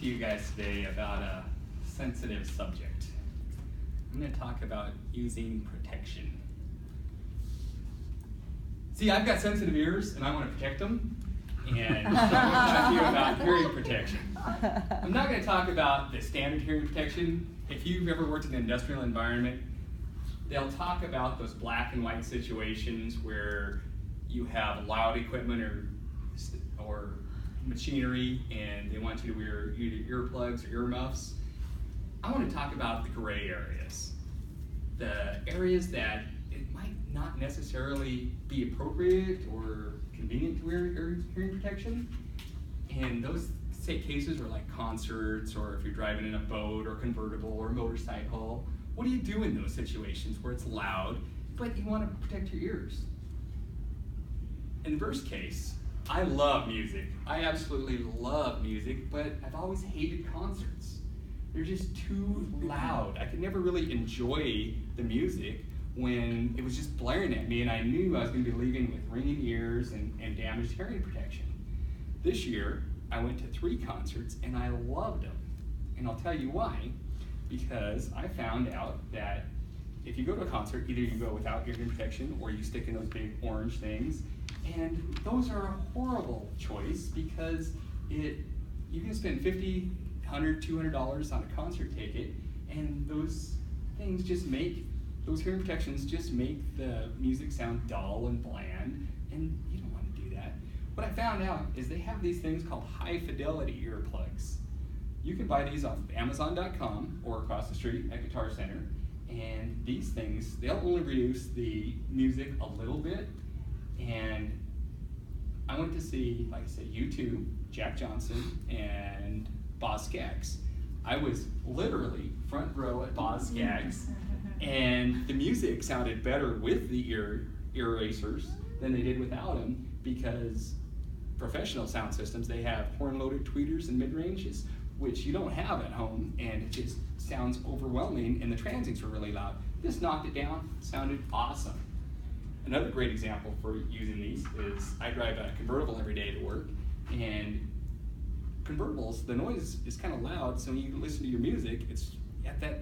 to you guys today about a sensitive subject. I'm going to talk about using protection. See, I've got sensitive ears and I want to protect them, and so I'm going to talk to you about hearing protection. I'm not going to talk about the standard hearing protection. If you've ever worked in an industrial environment, they'll talk about those black and white situations where you have loud equipment or machinery and they want you to wear either earplugs or earmuffs. I want to talk about the gray areas. The areas that it might not necessarily be appropriate or convenient to wear hearing protection. And those cases are like concerts, or if you're driving in a boat or convertible or motorcycle. What do you do in those situations where it's loud, but you want to protect your ears? In the first case, I love music. I absolutely love music, but I've always hated concerts. They're just too loud. I could never really enjoy the music when it was just blaring at me and I knew I was going to be leaving with ringing ears and damaged hearing protection. This year, I went to 3 concerts and I loved them. And I'll tell you why. Because I found out that if you go to a concert, either you go without hearing protection or you stick in those big orange things. And those are a horrible choice because you can spend $50, $100, $200 on a concert ticket, and those things just those hearing protections just make the music sound dull and bland, and you don't want to do that. What I found out is they have these things called high fidelity earplugs. You can buy these off of Amazon.com or across the street at Guitar Center, and these things, they'll only reduce the music a little bit. And I went to see, like I said, U2, Jack Johnson, and Boz Scaggs. I was literally front row at Boz Scaggs, and the music sounded better with the ear erasers than they did without them, because professional sound systems, they have horn-loaded tweeters and mid-ranges, which you don't have at home, and it just sounds overwhelming, and the transients were really loud. This knocked it down, sounded awesome. Another great example for using these is I drive a convertible every day to work, and convertibles, the noise is kind of loud, so when you listen to your music, it's at that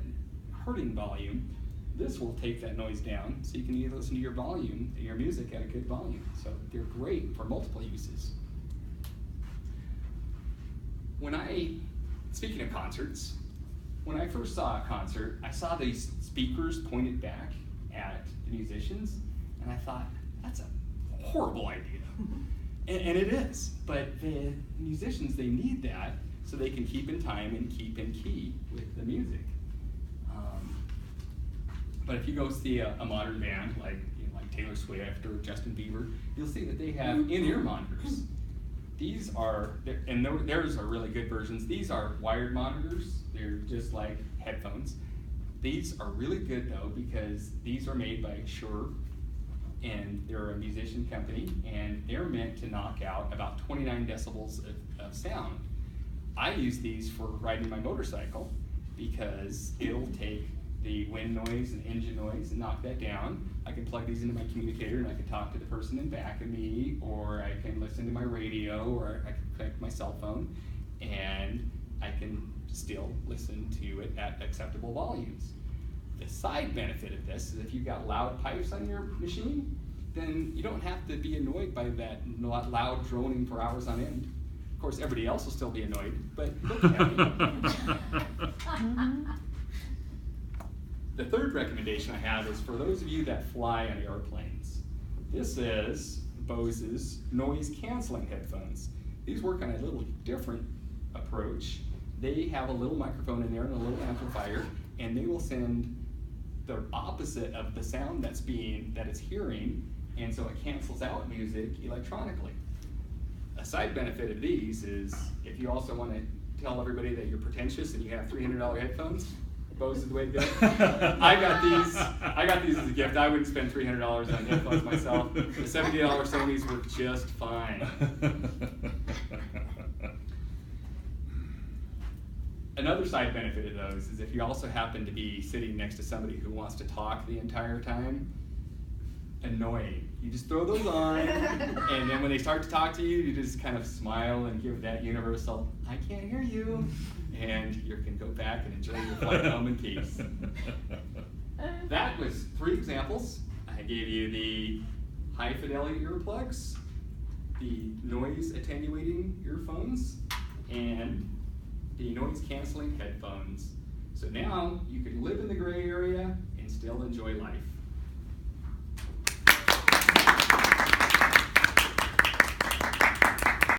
hurting volume. This will take that noise down, so you can listen to your music at a good volume. So they're great for multiple uses. Speaking of concerts, when I first saw a concert, I saw these speakers pointed back at the musicians, and I thought, that's a horrible idea. And it is, but the musicians, they need that so they can keep in time and keep in key with the music. But if you go see a modern band like Taylor Swift or Justin Bieber, you'll see that they have in-ear monitors. These are, and theirs are really good versions. These are wired monitors. They're just like headphones. These are really good though because these are made by Shure, and they're a musician company, and they're meant to knock out about 29 decibels of sound. I use these for riding my motorcycle because it'll take the wind noise and engine noise and knock that down. I can plug these into my communicator and I can talk to the person in back of me, or I can listen to my radio, or I can connect my cell phone, and I can still listen to it at acceptable volumes. The side benefit of this is if you've got loud pipes on your machine, then you don't have to be annoyed by that loud droning for hours on end. Of course, everybody else will still be annoyed, but they'll be happy. The third recommendation I have is for those of you that fly on airplanes. This is Bose's noise canceling headphones. These work on a little different approach. They have a little microphone in there and a little amplifier, and they will send the opposite of the sound that it's hearing, and so it cancels out music electronically. A side benefit of these is if you also want to tell everybody that you're pretentious and you have $300 headphones, Bose is the way to go. I got these as a gift. I wouldn't spend $300 on headphones myself. The $70 Sonys were just fine. Another side benefit of those is if you also happen to be sitting next to somebody who wants to talk the entire time, annoying. You just throw those on, and then when they start to talk to you, you just kind of smile and give that universal, I can't hear you, and you can go back and enjoy your flight home in peace. That was 3 examples. I gave you the high fidelity earplugs, the noise attenuating earphones, and the noise canceling headphones. So now you can live in the gray area and still enjoy life.